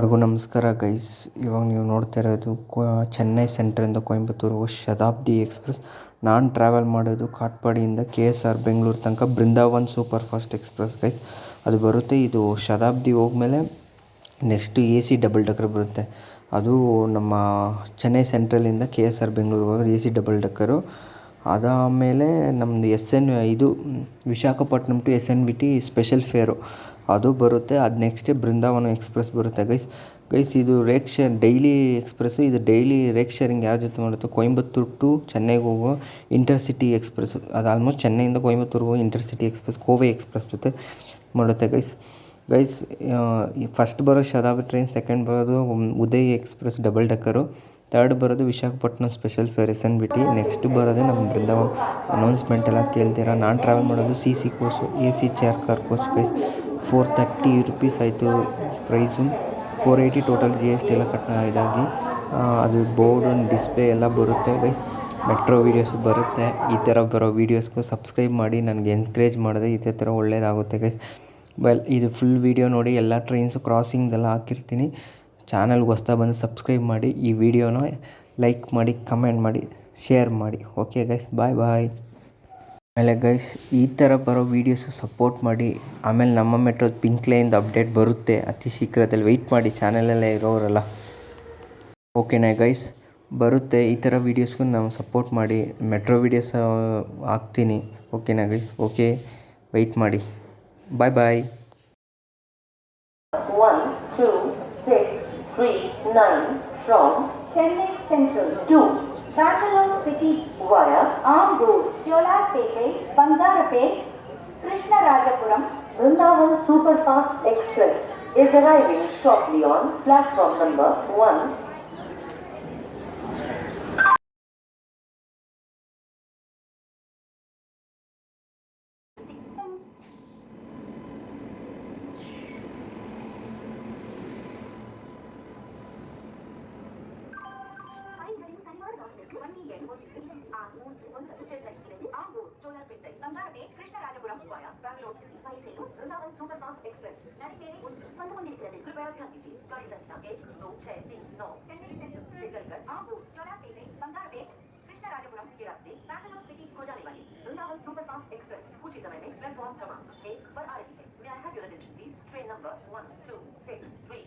ಎಲ್ರಿಗೂ ನಮಸ್ಕಾರ ಗೈಸ್. ಇವಾಗ ನೀವು ನೋಡ್ತಾ ಇರೋದು ಚೆನ್ನೈ ಸೆಂಟ್ರಿಂದ ಕೊಯಂಬತ್ತೂರು ಶತಾಬ್ದಿ ಎಕ್ಸ್ಪ್ರೆಸ್. ನಾನು ಟ್ರಾವೆಲ್ ಮಾಡೋದು ಕಾಟ್ಪಾಡಿಯಿಂದ KSR ಬೆಂಗಳೂರು ತನಕ Brindavan super fast express guys. ಅದು ಬರುತ್ತೆ. ಇದು ಶತಾಬ್ದಿ ಹೋದ್ಮೇಲೆ ನೆಕ್ಸ್ಟು AC ಡಬಲ್ ಡಕ್ಕರ್ ಬರುತ್ತೆ. ಅದು ನಮ್ಮ ಚೆನ್ನೈ ಸೆಂಟ್ರಲಿಂದ KSR ಬೆಂಗಳೂರು ಹೋಗೋದು AC ಡಬಲ್ ಡಕ್ಕರು. ಅದಾದಮೇಲೆ ನಮ್ಮದು ಇದು Visakhapatnam to SNVT special fare ಅದು ಬರುತ್ತೆ. ಅದು ನೆಕ್ಸ್ಟೇ ಬೃಂದಾವನ ಎಕ್ಸ್ಪ್ರೆಸ್ ಬರುತ್ತೆ ಗೈಸ್. ಇದು ಡೈಲಿ ಎಕ್ಸ್ಪ್ರೆಸ್ಸು. ಇದು ಡೈಲಿ ರೇಕ್ ಶೇರಿಂಗ್ ಯಾರ ಜೊತೆ ಮಾಡುತ್ತೆ? ಕೊಯಂಬತ್ತೂರು ಟು ಚೆನ್ನೈಗೆ ಹೋಗೋ ಇಂಟರ್ಸಿಟಿ ಎಕ್ಸ್ಪ್ರೆಸ್. ಅದು ಆಲ್ಮೋಸ್ಟ್ ಚೆನ್ನೈಯಿಂದ ಕೊಯಂಬತ್ತೂರಿಗೆ ಹೋಗೋ ಇಂಟರ್ಸಿಟಿ ಎಕ್ಸ್ಪ್ರೆಸ್ ಕೋವೆ ಎಕ್ಸ್ಪ್ರೆಸ್ ಜೊತೆ ಮಾಡುತ್ತೆ ಗೈಸ್. ಫಸ್ಟ್ ಬರೋ ಶತಾಬ್ದಿ ಟ್ರೈನ್, ಸೆಕೆಂಡ್ ಬರೋದು ಉದಯ್ ಎಕ್ಸ್ಪ್ರೆಸ್ ಡಬಲ್ ಡಕ್ಕರು, ಥರ್ಡ್ ಬರೋದು Visakhapatnam special fair SNVT, next ಬರೋದೇ ನಮ್ಮ ಬೃಂದಾವನ್. ಅನೌನ್ಸ್ಮೆಂಟ್ ಎಲ್ಲ ಕೇಳ್ತೀರಾ. ನಾನು ಟ್ರಾವೆಲ್ ಮಾಡೋದು CC coach, AC chair car coach guys. 430 rupees ಆಯಿತು ಪ್ರೈಸು. 480 ಟೋಟಲ್ GST ಎಲ್ಲ ಇದಾಗಿ. ಅದು ಬೋರ್ಡು ಡಿಸ್ಪ್ಲೇ ಎಲ್ಲ ಬರುತ್ತೆ ಗೈಸ್. ಮೆಟ್ರೋ ವೀಡಿಯೋಸು ಬರುತ್ತೆ. ಈ ಥರ ಬರೋ ವೀಡಿಯೋಸ್ಗೂ ಸಬ್ಸ್ಕ್ರೈಬ್ ಮಾಡಿ ನನಗೆ ಎನ್ಕರೇಜ್ ಮಾಡಿದೆ ಇದೇ ಥರ ಒಳ್ಳೆಯದಾಗುತ್ತೆ ಗೈಸ್. ಇದು ಫುಲ್ ವೀಡಿಯೋ ನೋಡಿ. ಎಲ್ಲ ಟ್ರೈನ್ಸು ಕ್ರಾಸಿಂಗ್ದೆಲ್ಲ ಹಾಕಿರ್ತೀನಿ. ಚಾನಲ್ಗೆ ಹೊಸ್ದಾಗಿ ಬಂದು ಸಬ್ಸ್ಕ್ರೈಬ್ ಮಾಡಿ, ಈ ವಿಡಿಯೋನ ಲೈಕ್ ಮಾಡಿ, ಕಮೆಂಟ್ ಮಾಡಿ, ಶೇರ್ ಮಾಡಿ. ಓಕೆ ಗೈಸ್, ಬಾಯ್. ಆಮೇಲೆ ಗೈಸ್, ಈ ಥರ ಬರೋ ವೀಡಿಯೋಸು ಸಪೋರ್ಟ್ ಮಾಡಿ. ಆಮೇಲೆ ನಮ್ಮ ಮೆಟ್ರೋದು ಪಿಂಕ್ ಲೈನ್ದು ಅಪ್ಡೇಟ್ ಬರುತ್ತೆ ಅತಿ ಶೀಘ್ರದಲ್ಲಿ. ವೆಯ್ಟ್ ಮಾಡಿ, ಚಾನಲಲ್ಲೇ ಇರೋರಲ್ಲ. ಓಕೆನಾ ಗೈಸ್, ಬರುತ್ತೆ. ಈ ಥರ ವೀಡಿಯೋಸ್ಗೂ ನಾವು ಸಪೋರ್ಟ್ ಮಾಡಿ. ಮೆಟ್ರೋ ವೀಡಿಯೋಸ್ ಹಾಕ್ತೀನಿ. ಓಕೆನಾ ಗೈಸ್? ಓಕೆ, ವೆಯ್ಟ್ ಮಾಡಿ. ಬಾಯ್. 1269 from Chennai Central to Bangalore City via Arm Road, Cholarpete, Bandarapet, Krishnarajapuram. Vrindavan Superfast Express is arriving shortly on platform number 1. Krishnarajapuram via Bangalore City. Vrindavan Superfast Express. நடைமேடை 1 கொண்டிருக்கிறது. कृपया ध्यान दीजिए. गाड़ी संख्या 12369 Chennai central से चलकर Amur, चोलापेटे, Bangarpet, Krishnarajapuram के रास्ते बैंगलोर सिटी को जाने वाली वृंदावन सुपरफास्ट एक्सप्रेस कुछ ही समय में प्लेटफॉर्म क्रमांक 1 पर आ रही है. May I have your attention please? Train number 1263